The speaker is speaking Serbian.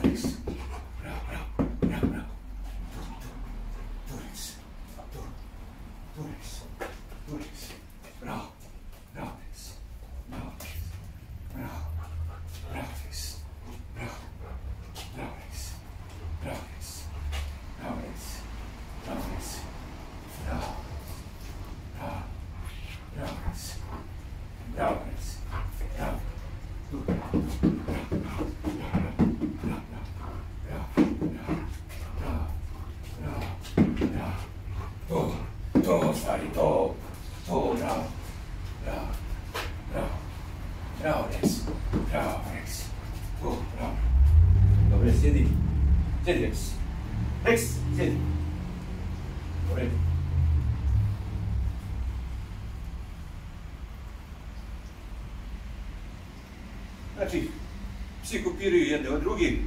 Rex. Bravo, bravo, bravo, bravo. Tu, Rex. Tu, Rex. Tu, Rex. Bravo. Bravo, Rex. Bravo, Rex. Bravo. Bravo, Rex. Bravo. Bravo, Rex. Bravo, Rex. Bravo, Rex. Bravo, Rex. Bravo. Bravo. Bravo, Rex. Bravo, Rex. Bravo. Tu. To, stari, to, bravo, bravo, bravo, bravo, Rex, bravo, Rex, to, bravo. Dobre, sjedi, Rex, Rex, sjedi. Dobre. Znači, psi kopiraju jedne od drugih,